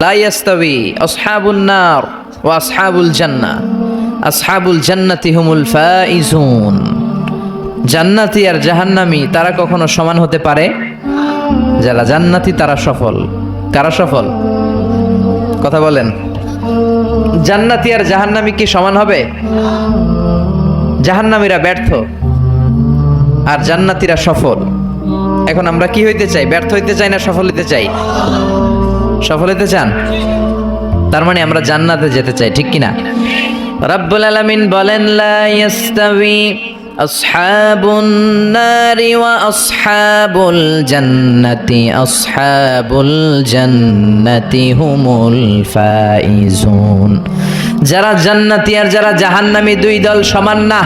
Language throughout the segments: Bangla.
লা ইয়াস্তাবি আসহাবুন নার ওয়া আসহাবুল জান্নাহ আসহাবুল জান্নাতি হুমুল ফাইজুন। জান্নাতি আর জাহান্নামী তারা কখনো সমান হতে পারে? যারা জান্নাতি তারা সফল। কারা সফল? কথা বলেন। জান্নাতি আর জাহান্নামী কি সমান হবে? জাহান্নামীরা ব্যর্থ আর জান্নাতীরা সফল। এখন আমরা কি হইতে চাই? ব্যর্থ হইতে চাই না সফল হইতে চাই? সফল হতে চান? তার মানে আমরা জান্নাতে যেতে চাই, ঠিক কিনা? রাব্বুল আলামিন বলেন, লা ইয়াস্তাবি আসহাবুন নারি ওয়া আসহাবুল জান্নাতি আসহাবুল জান্নাতি হুমুল ফাইজুন। যারা জান্নাতি আর যারা জাহান্নামী দুই দল সমান না।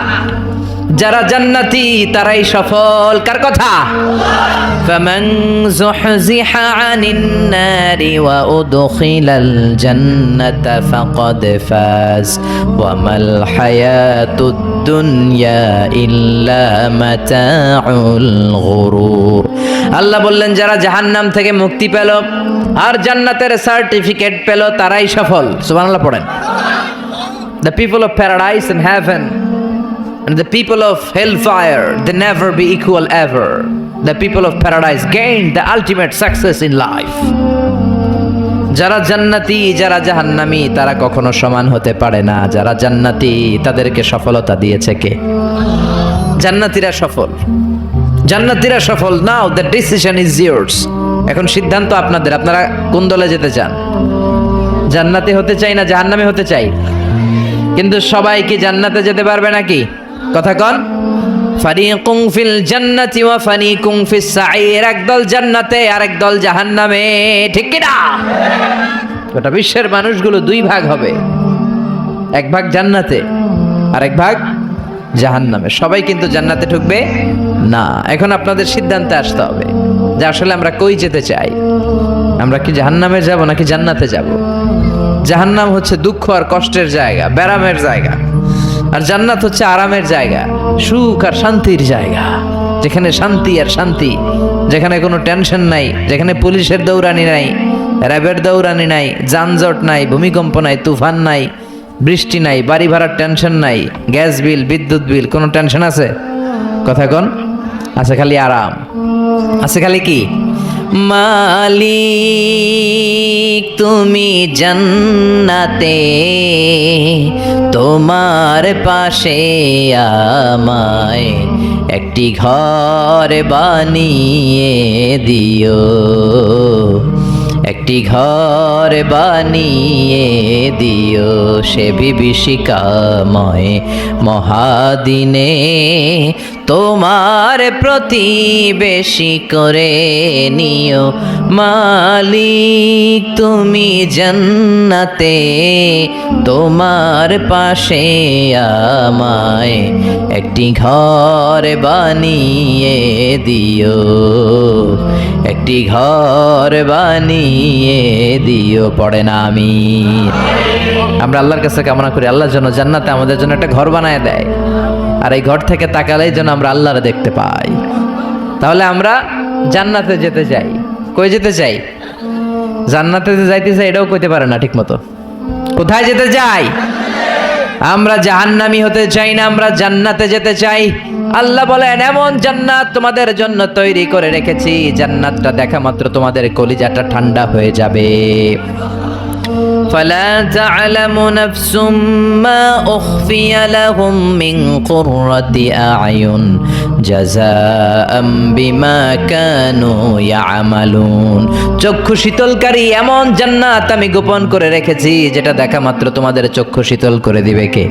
যারা জান্নাতি তারাই সফল। কার কথা? ফামান যুহজিহা আনিন নারি ওয়া উদখিলাল জান্নাতা ফাকাদ ফাজ ওয়া মাল হায়াতুদ দুনিয়া ইল্লা মাতাউল গুরুর। আল্লাহ বললেন, যারা জাহান্নাম থেকে মুক্তি পেল আর জান্নাতের সার্টিফিকেট পেল তারাই সফল। সুবহানাল্লাহ পড়েন। The people of paradise and heaven and the people of hellfire, they never be equal ever. The people of paradise gain the ultimate success in life. যারা জান্নাতি যারা জাহান্নামী তারা কখনো সমান হতে পারে না। যারা জান্নাতি তাদেরকে সফলতা দিয়েছে কে? জান্নাতীরা সফল। জান্নাতীরা সফল। নাও the decision is yours. এখন সিদ্ধান্ত আপনাদের। আপনারা কোন দলে যেতে চান? জান্নাতি হতে চাই না জাহান্নামী হতে চাই? কিন্তু সবাই কি জান্নাতে যেতে পারবে নাকি? কথা কন। ফারিকুম ফিল জান্নাতি ওয়া ফারিকুম ফিস সাঈর। একদল জান্নাতে আর একদল জাহান্নামে, ঠিক কি না? গোটা বিশ্বের মানুষগুলো দুই ভাগ হবে, এক ভাগ জান্নাতে আর এক ভাগ জাহান্নামে। সবাই কিন্তু জান্নাতে ঢুকবে না। এখন আপনাদের সিদ্ধান্তে আসতে হবে যে আসলে আমরা কই যেতে চাই। আমরা কি জাহান্নামে যাব নাকি জান্নাতে যাব? জাহান্নাম হচ্ছে দুঃখ আর কষ্টের জায়গা, ব্যারামের জায়গা, আর জান্নাত হচ্ছে আরামের জায়গা, সুখ আর শান্তির জায়গা, যেখানে শান্তি আর শান্তি, যেখানে কোনো টেনশন নাই, যেখানে পুলিশের দৌড়ানি নাই, র্যাবের দৌড়ানি নাই, যানজট নাই, ভূমিকম্প নাই, তুফান নাই, বৃষ্টি নাই, বাড়ি ভাড়ার টেনশন নাই, গ্যাস বিল, বিদ্যুৎ বিল, কোনো টেনশন আছে? কথা কন। আছে খালি আরাম, আছে খালি কি? মালিক তুমি জান্নাতে, তোমার পাশে আমায় একটি ঘর বানিয়ে দিও, একটি ঘর বানিয়ে দিও সে বিভীষিকাময় মহাদিনে, তোমার প্রতিবেশী করে নিও। মালিক তুমি জান্নাতে, তোমার পাশে আমায় একটি ঘর বানিয়ে দিও, একটি ঘর বানিয়ে দিও। পড়ে না আমিন? আমরা আল্লাহর কাছে কামনা করি আল্লাহর জন্য জান্নাতে আমাদের জন্য একটা ঘর বানায় দেয়, আর এই ঘর থেকে তাকালেই যেন আমরা আল্লাহরে দেখতে পাই। তাহলে আমরা জান্নাতে যেতে চাই। কই যেতে চাই? জান্নাতে যাইতে চাই এটাও কইতে পারে না ঠিক মতো। কোথায় যেতে চাই? আমরা জাহান্নামী হতে চাই না, আমরা জান্নাতে যেতে চাই। আল্লাহ বলেন, এমন জান্নাত তোমাদের জন্য তৈরি করে রেখেছি, জান্নাতটা দেখা মাত্র তোমাদের কলিজাটা ঠান্ডা হয়ে যাবে। فلا تعلم نفس ما أخفي لهم من قرة أعين جزاء بما كانوا يعملون। চক্ষু শীতলকারী এমন জান্নাত আমি গোপন করে রেখেছি, যেটা দেখা মাত্র তোমাদের চক্ষু শীতল করে দিবে কে?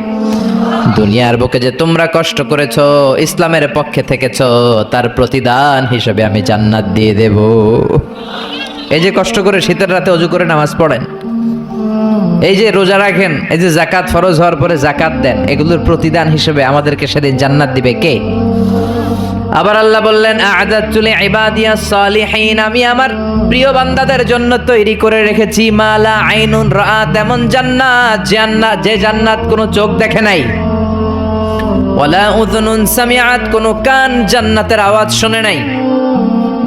দুনিয়ার বুকে যে তোমরা কষ্ট করেছো, ইসলামের পক্ষে থেকেছো, তার প্রতিদান হিসেবে আমি জান্নাত দিয়ে দেব। এই যে কষ্ট করে শীতের রাতে ওযু করে নামাজ পড়েন, এই যে রোজা রাখেন, এই যে যাকাত ফরজ হওয়ার পরে যাকাত দেন, এগুলোর প্রতিদান হিসেবে আমাদেরকে সেদিন জান্নাত দিবে কে? আবার আল্লাহ বললেন, আ'দাতু লিইবাদিয়াস সালিহিন, আমি আমার প্রিয় বান্দাদের জন্য তৈরি করে রেখেছি মালা আইনুন রাআত, এমন জান্নাত, যে জান্নাত কোনো চোখ দেখে নাই, ওয়ালা উযুনুন সামিআত, কোনো কান জান্নাতের আওয়াজ শুনে নাই,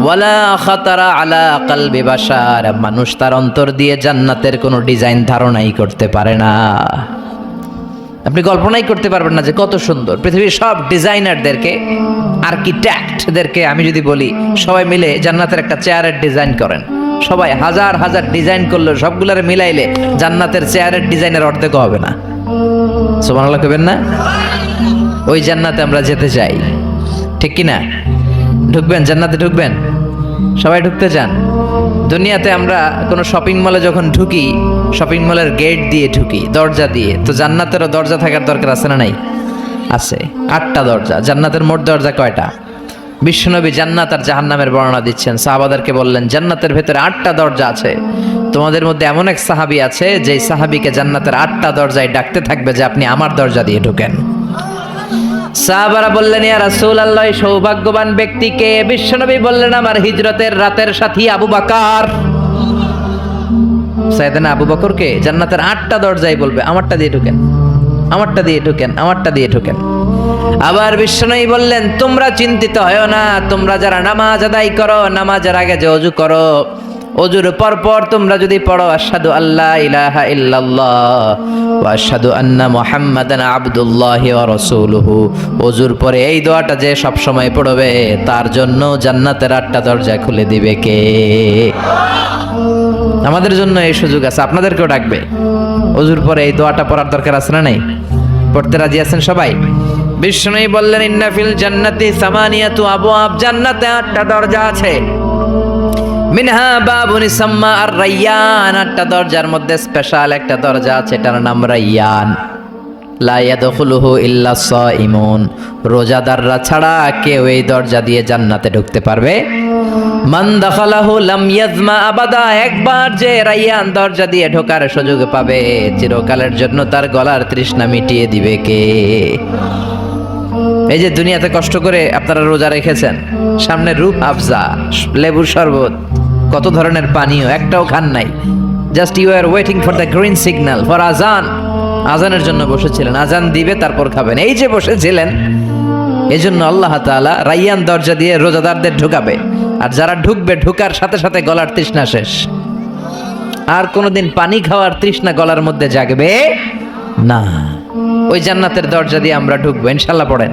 ওয়ালা খাতারা আলা কলবি বাশার, মানুষ তার অন্তর দিয়ে জান্নাতের কোনো ডিজাইন ধারণাই করতে পারে না। আপনি কল্পনাই করতে পারবেন না যে কত সুন্দর। পৃথিবীর সব ডিজাইনারদেরকে, আর্কিটেক্টদেরকে আমি যদি বলি সবাই মিলে জান্নাতের একটা চেয়ারের ডিজাইন করেন, সবাই হাজার হাজার ডিজাইন করলে সবগুলোর মিলাইলে জান্নাতের চেয়ারের ডিজাইনের অর্ধেক হবে না। সুবহানাল্লাহ কইবেন না? ওই জান্নাতে আমরা যেতে চাই, ঠিক কি না? ঢুকবেন জান্নাতে? ঢুকবেন? সবাই ঢুকতে চান? দুনিয়াতে আমরা কোনো শপিং মলে যখন ঢুকি, শপিং মলের গেট দিয়ে ঢুকি, দরজা দিয়ে। তো জান্নাতেরও দরজা থাকার দরকার আছে না নাই? আছে। 8টা দরজা। জান্নাতের মোট দরজা কয়টা? বিশ্বনবী জান্নাত আর জাহান্নামের বর্ণনা দিচ্ছেন, সাহাবাদেরকে বললেন জান্নাতের ভেতরে 8টা দরজা আছে। তোমাদের মধ্যে এমন এক সাহাবী আছে যে সাহাবীকে জান্নাতের 8টা দরজায় ডাকতে থাকবে যে আপনি আমার দরজা দিয়ে ঢুকেন। সাহাবারা বললেন ইয়া রাসূলুল্লাহ, সৌভাগ্যবান ব্যক্তিকে? বিশ্বনবী বললেন আমার হিজরতের রাতের সাথী আবু বকর। সাইয়েদনা আবু বকরকে জান্নাতের 8টা দরজায় বলবে আমারটা দিয়ে ঢুকেন, আমারটা দিয়ে ঢুকেন, আমারটা দিয়ে ঢুকেন। আবার বিশ্বনবী বললেন তোমরা চিন্তিত হয়ো না, তোমরা যারা নামাজ আদায় করো, নামাজের আগে যে ওযু করো, ওযুর পর তোমরা যদি পড়ো আশহাদু আল্লা ইলাহা ইল্লাল্লাহ ওয়া আশহাদু আন্না মুহাম্মাদান আবদুল্লাহি ওয়া রাসূলুহু, ওযুর পরে এই দোয়াটা যে সব সময় পড়বে তার জন্য জান্নাতের 8টা দরজা খুলে দিবে কে? আমাদের জন্য এই সুযোগ আছে, আপনাদেরকেও ডাকবে। ওযুর পরে এই দোয়াটা পড়ার দরকার আছে না নাই? পড়তে রাজি আছেন সবাই? বিষ্ণুই বললেন ইন্না ফিল জান্নাতি সামানিয়াতু আবওয়াব, জান্নাতে 8টা দরজা আছে। মিনহা বাবুন ইসাম্মা আর রায়্যান, 8টা দরজার মধ্যে স্পেশাল একটা দরজা আছে, এটার নাম রায়্যান। লা ইয়াদখুলুহু ইল্লা সাইমুন, রোজাদাররা ছাড়া কেউ এই দরজা দিয়ে জান্নাতে ঢুকতে পারবে। মান দাখালাহু লাম ইয়াজমা আবাদা, একবার যে রায়্যান দরজা দিয়ে ঢোকার সুযোগ পাবে চিরকালের জন্য তার গলার তৃষ্ণা মিটিয়ে দিবে কে? এই যে দুনিয়াতে কষ্ট করে আপনারা রোজা রেখেছেন, সামনে রূপ আফজা, লেবুর শরবত, কত ধরনের পানীয়, একটাও খান নাই। Just you are waiting for the green signal for আজান। আজানের জন্য বসেছিলেন, আজান দিবে তারপর খাবেন, এই যে বসেছিলেন। এই জন্য আল্লাহ তাআলা রায়্যান দরজা দিয়ে রোজাদারদের ঢুকাবে, আর যারা ঢুকবে ঢুকার সাথে সাথে গলার তৃষ্ণা শেষ, আর কোনোদিন পানি খাওয়ার তৃষ্ণা গলার মধ্যে জাগবে না। ওই জান্নাতের দরজা দিয়ে আমরা ঢুকবো ইনশাল্লাহ। পড়েন।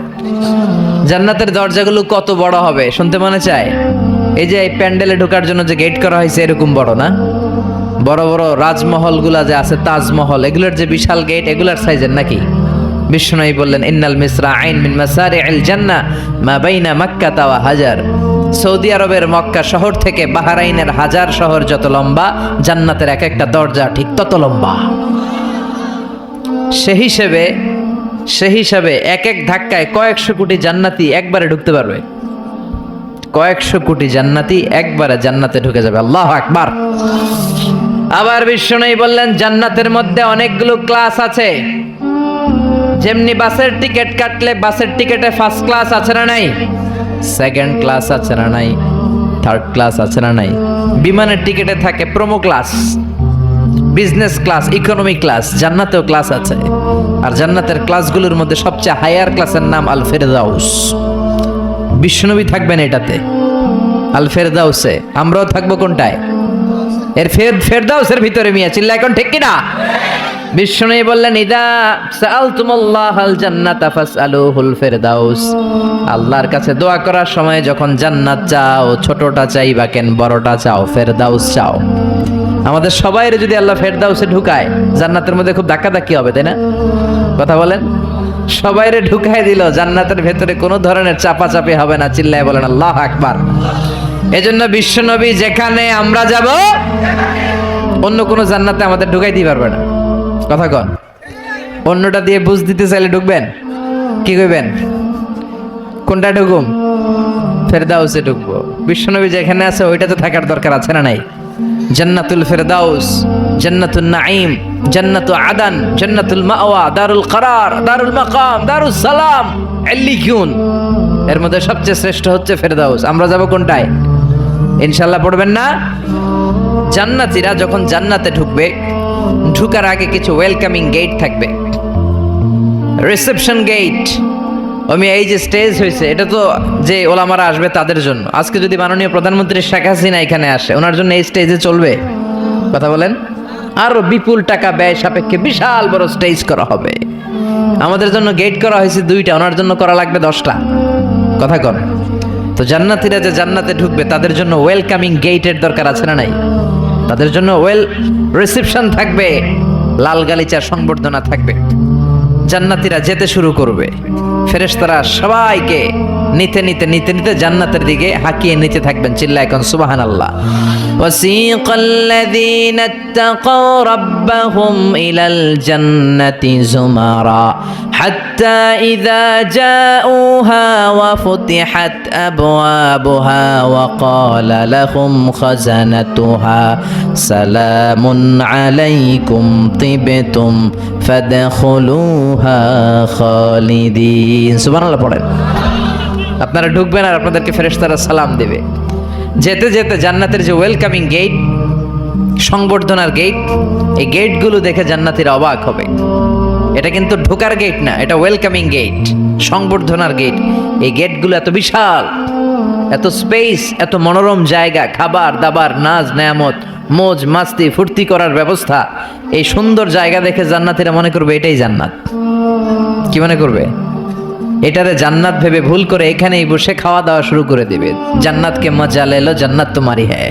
জান্নাতের দরজাগুলো কত বড় হবে শুনতে মনে চায়? এই যে এই প্যান্ডেলে ঢোকার জন্য যে গেট করা হয়েছে এরকম বড় না? বড় বড় রাজমহলগুলা যে আছে, তাজমহল, এগুলোর যে বিশাল গেট, এগুলার সাইজের নাকি? বিষ্ণুই বললেন ইন্নাল মিসরাআইন মিন মাসারি'ল জান্নাহ মা বাইনা মাক্কাহ ওয়া হাজার, সৌদি আরবের মক্কা শহর থেকে বাহরাইনের হাজার শহর যত লম্বা, জান্নাতের এক একটা দরজা ঠিক তত লম্বা। সেই হিসাবে এক এক ধাক্কায় কয়েকশো কোটি জান্নাতি একবারে ঢুকতে পারবে। কয়েকশো কোটি জান্নাতি একবারে জান্নাতে ঢুকে যাবে। আল্লাহু আকবার। আবার বিষ্ণুই বললেন জান্নাতের মধ্যে অনেকগুলো ক্লাস আছে। যেমনি বাসের টিকিট কাটলে বাসের টিকিটে ফার্স্ট ক্লাস আছে না নাই, সেকেন্ড ক্লাস আছে না নাই, থার্ড ক্লাস আছে না নাই, বিমানের টিকিটে থাকে promo class, business class, economy class. জান্নাতেও ক্লাস আছে, আর জান্নাতের ক্লাসগুলোর মধ্যে সবচেয়ে হায়ার ক্লাসের নাম আল ফেরদাউস। বিশ্বনবী থাকবেন এটাতে, আল ফেরদাউসে। আমরাও থাকবো কোনটায়? এর ফেরদাউসের ভিতরে। মিয়া চিল্লা এখন ঠিক কিনা? বিশ্বনবী বললেন ইদা সাআলতুমুল্লাহাল জান্নাতা ফাসআলুহুল ফেরদাউস, আল্লাহর কাছে দোয়া করার সময় যখন জান্নাত চাও, ছোটটা চাইবা কেন, বড়টা চাও, ফেরদাউস চাও। আমাদের সবাইরে যদি আল্লাহ ফেরদাউসে ঢুকায়, জান্নাতের মধ্যে খুব ধাক্কাধাক্কি হবে, তাই না? কথা বলেন। সবাইরে ঢুকায় দিল, জান্নাতের ভেতরে কোনো ধরনের চাপাচাপি হবে না। চিল্লায় বলেন আল্লাহু আকবার। এজন্য বিশ্বনবী যেখানে আমরা যাব, অন্য কোনো জান্নাতে আমাদের ঢুকাইতে পারবে না। কথা কন। অন্যটা দিয়ে বুঝ দিতে চাইলে ঢুকবেন, কি কইবেন? কোনটা ঢুকুম? ফেরদাউসে ঢুকবো। বিশ্বনবী যেখানে আছে ওইটাতে থাকার দরকার আছে না নাই? জান্নাতুল ফেরদাউস, জান্নাতুন নাঈম, জান্নাতু আদান, জান্নাতুল মাওয়া, দারুল করার, দারুল মাকাম, দারুস সালাম, ইল্লিয়ুন। এর মধ্যে সবচেয়ে শ্রেষ্ঠ হচ্ছে ফেরদাউস। আমরা যাব কোনটায়? ইনশাআল্লাহ পড়বেন না? জান্নাতীরা যখন জান্নাতে ঢুকবে, ঢুকার আগে কিছু ওয়েলকামিং গেট থাকবে, রিসেপশন গেট। আমি এই যে স্টেজ হয়েছে, এটা তো যে ওলামারা আসবে তাদের জন্য। আজকে যদি মাননীয় প্রধানমন্ত্রী শেখ হাসিনা এখানে আসে, ওনার জন্য এই স্টেজে চলবে? কথা বলেন। আরো বিপুল টাকা ব্যয় সাপেক্ষে বিশাল বড় স্টেজ করা হবে। আমাদের জন্য গেট করা হয়েছে 2টা, ওনার জন্য করা লাগবে 10টা। কথা কন। তো জান্নাতীরা যে জান্নাতে ঢুকবে তাদের জন্য ওয়েলকামিং গেটের দরকার আছে না নাই? তাদের জন্য ওয়েল রিসেপশন থাকবে, লাল গালিচার সংবর্ধনা থাকবে। জান্নাতীরা যেতে শুরু করবে, ফেরেশতারা সবাইকে নিতে নিতে নিতে নিতে জান্নাতের দিকে হাঁকিয়ে নিতে থাকবেন। চিল্লায় কোন সুবহানাল্লাহ। ওয়াসিকাল্লাযীনা ইত্তাকাউ রাব্বাহুম ইলাল জান্নাতি যুমারা হাত্তা ইযা জাউহা ওয়া ফুতিহাত আবওয়াবুহা ওয়া ক্বালা লাহুম খাজানাতুহা সালামুন আলাইকুম তিবতুম ফাদখুলুহা খালিদিন। সুবহানাল্লাহ পড়েন। আপনারা ঢুকবেন আর আপনাদেরকে ফেরেশতারা সালাম দেবে। যেতে যেতে জান্নাতের যে ওয়েলকামিং গেট, সংবর্ধনার গেট, এই গেটগুলো দেখে জান্নাতীরা অবাক হবে। এটা কিন্তু ঢোকার গেট না, এটা ওয়েলকামিং গেট, সংবর্ধনার গেট। এই গেটগুলো এত বিশাল, এত স্পেস, এত মনোরম জায়গা, খাবার দাবার, নাজ নেয়ামত, মোজ মাস্তি ফুর্তি করার ব্যবস্থা। এই সুন্দর জায়গা দেখে জান্নাতীরা মনে করবে এটাই জান্নাত। কি মনে করবে? এটারে জান্নাত ভেবে ভুল করে এখানেই বসে খাওয়া দাওয়া শুরু করে দিবে। জান্নাতকে মজা লেলো, জান্নাত তোমারই হ্যায়।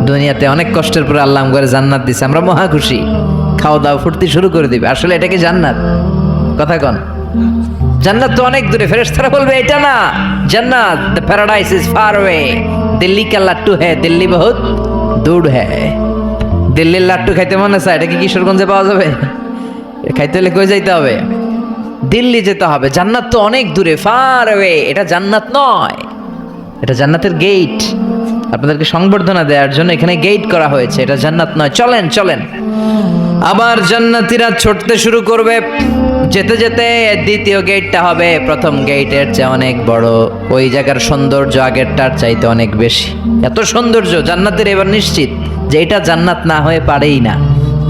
দুনিয়াতে অনেক কষ্টের পরে আল্লাহ করে জান্নাত দিছে, আমরা মহা খুশি, খাওয়া দাওয়া ফুর্তি শুরু করে দিবে। আসলে এটা কি জান্নাত? কথা কন। জান্নাত তো অনেক দূরে। ফেরেশতারা বলবে এটা না জান্নাত, the paradise is far away, Delhi কা লাট্টু হ্যায়, দিল্লি বহুত দূর হ্যায়। দিল্লির লাট্টু খাইতে মনে চায়, এটা কি কিশোরগঞ্জে পাওয়া যাবে? খাইতে হলে কই যাইতে হবে? দিল্লি যেতে হবে। জান্নাত তো অনেক দূরে, ফার অ্যাওয়ে। এটা জান্নাত নয়, এটা জান্নাতের গেট। আপনাদেরকে সংবর্ধনা দেওয়ার জন্য এখানে গেট করা হয়েছে, এটা জান্নাত নয়। চলেন চলেন। আবার জান্নাতীরা ছুটতে শুরু করবে। যেতে যেতে দ্বিতীয় গেটটা হবে প্রথম গেটের চেয়ে অনেক বড়। ওই জায়গার সৌন্দর্য আগেরটার চাইতে অনেক বেশি। এত সৌন্দর্য জান্নাতের এবার নিশ্চিত যে এটা জান্নাত না হয়ে পারেই না।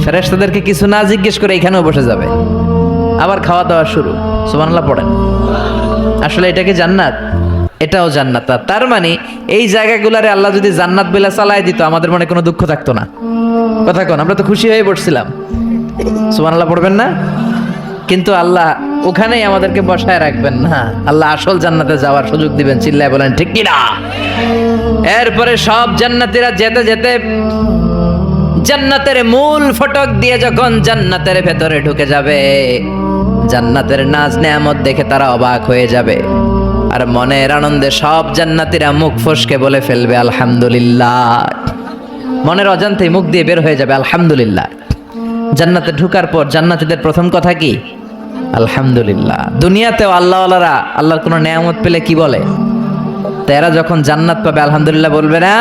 ফেরেশতাদেরকে কিছু না জিজ্ঞেস করে এখানেও বসে যাবে। আবার খাওয়া দাওয়া শুরু। সুবহানাল্লাহ পড়েন। আসলে এটা কি জান্নাত? এটাও জান্নাত। তার মানে এই জায়গাগুলারে আল্লাহ যদি জান্নাত বলে চালায় দিত, আমাদের মনে কোনো দুঃখ থাকতো না। কথা কোন, আমরা তো খুশি হয়ে পড়ছিলাম। সুবহানাল্লাহ পড়বেন না? কিন্তু আল্লাহ ওখানেই আমাদেরকে বসায় রাখবেন না, আল্লাহ আসল জান্নাতে যাওয়ার সুযোগ দিবেন। চিল্লায় বলেন ঠিক কি না? এরপরে সব জান্নাতীরা যেতে যেতে জান্নাতের মূল ফটক দিয়ে যখন জান্নাতের ভেতরে ঢুকে যাবে, জান্নাতের নাজ নেয়ামত দেখে তারা অবাক হয়ে যাবে। আর মনের আনন্দে সব জান্নাতীরা মুখ ফসকে বলে ফেলবে আলহামদুলিল্লাহ। মনের অজান্তেই মুখ দিয়ে বের হয়ে যাবে আলহামদুলিল্লাহ। জান্নাতে ঢুকার পর জান্নাতীদের প্রথম কথা কি? আলহামদুলিল্লাহ। দুনিয়াতেও আল্লাহওয়ালারা আল্লাহর কোনো নেয়ামত পেলে কি বলে? তারা যখন জান্নাত পাবে আলহামদুলিল্লাহ বলবে না?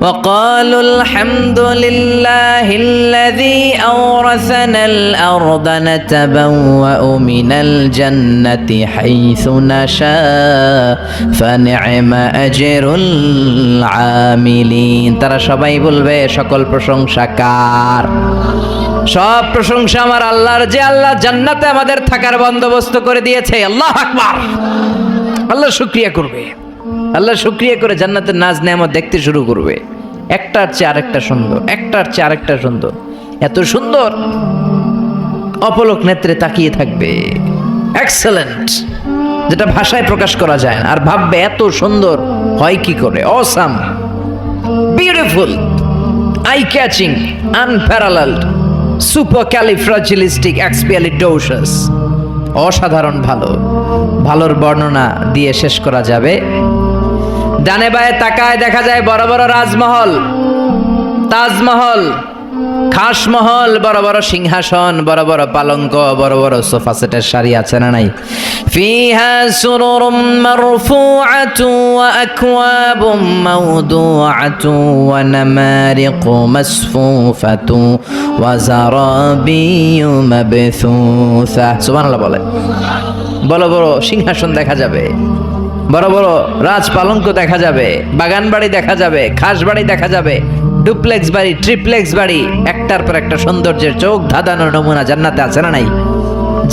وقالوا الحمد لله الذي أورثنا الأرض نتبوأ من الجنة حيث نشاء فنعم أجر العاملين। তারা সবাই বলবে সকল প্রশংসা কার? সব প্রশংসা আমার আল্লাহর, যে আল্লাহ জান্নাতে আমাদের থাকার বন্দোবস্ত করে দিয়েছে। আল্লাহু আকবার। আল্লাহ শুকরিয়া করবে। আল্লাহ শুকরিয়া করে জান্নাতের নাজ নেয়ামত দেখতে শুরু করবে। একটার চেয়ে আরেকটা সুন্দর, একটার চেয়ে আরেকটা সুন্দর। এত সুন্দর অপলক নেত্রে তাকিয়ে থাকবে। এক্সেলেন্ট, যেটা ভাষায় প্রকাশ করা যায় না। আর ভাববে এত সুন্দর হয় কি করে? Awesome, beautiful, eye catching, unparalleled, supercalifragilisticexpialidocious. অসাধারণ ভালো। ভালোর বর্ণনা দিয়ে শেষ করা যাবে। ডানে বায়ে তাকায় দেখা যায় বড় বড় রাজমহল, তাজমহল, খাসমহল, বড় বড় সিংহাসন, বড় বড় পালঙ্ক, বড় বড় সোফা সেটের সারি আছে না নাই? ফিহা সুরুরুম মারফুআতু ওয়া আকওয়াবুম মাওদুআতু ওয়া নামারিকু মাসফুফাতু ওয়া যারাবিয়্যু মাবথুসা। সুবহানাল্লাহ বলে। বড় বড় সিংহাসন দেখা যাবে, বড় বড় রাজ পালঙ্ক দেখা যাবে, বাগান বাড়ি দেখা যাবে, খাস বাড়ি দেখা যাবে, ডুপ্লেক্স বাড়ি, ট্রিপ্লেক্স বাড়ি, একটার পর একটা সৌন্দর্যের চোখ ধাঁধানো নমুনা জান্নাতে আছে না নাই?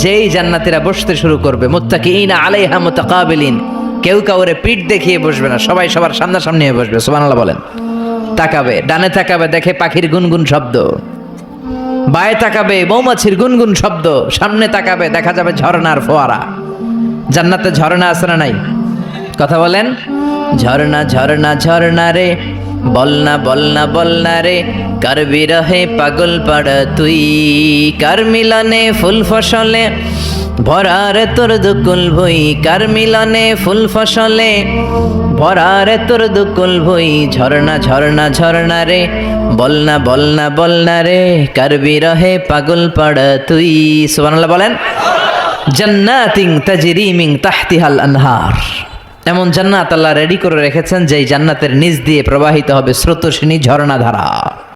যেই জান্নাতীরা বসতে শুরু করবে মুত্তাকিইনা আলাইহা মুতাকাবিলিন, কেউ কাউরে পিঠ দেখিয়ে বসবে না, সবাই সবার সামনাসামনি হয়ে বসবে। সুবহানাল্লাহ বলেন। তাকাবে, ডানে তাকাবে, দেখে পাখির গুনগুন শব্দ, বায়ে তাকাবে মৌমাছির গুনগুন শব্দ, সামনে তাকাবে দেখা যাবে ঝর্ণার ফোয়ারা। জান্নাতে ঝর্ণা আছে না নাই? কথা বলেন। ঝর্ণা ঝর্ণা ঝর্ণা রে, বলনা বলনা বলনা রে, কার বিরহে পাগল পাড়া তুই, কার মিলনে ফুল ফসলে ভরা রে তোর দুকুল ভুই, কার মিলনে ফুল ফসলে ভরা রে তোর দুকুল ভুই। ঝর্ণা ঝর্ণা ঝর্ণা রে, বলনা বলনা বলনা রে, কার বিরহে পাগল পাড়া তুই। সুবহানাল্লাহ বলেন। জান্নাতিন তাজরি মিন তাহতিহাল আনহার, এমন জান্নাত আল্লাহ রেডি করে রেখেছেন যেই জান্নাতের নিচ দিয়ে প্রবাহিত হবে স্রোতস্বিনী ঝর্ণা ধারা।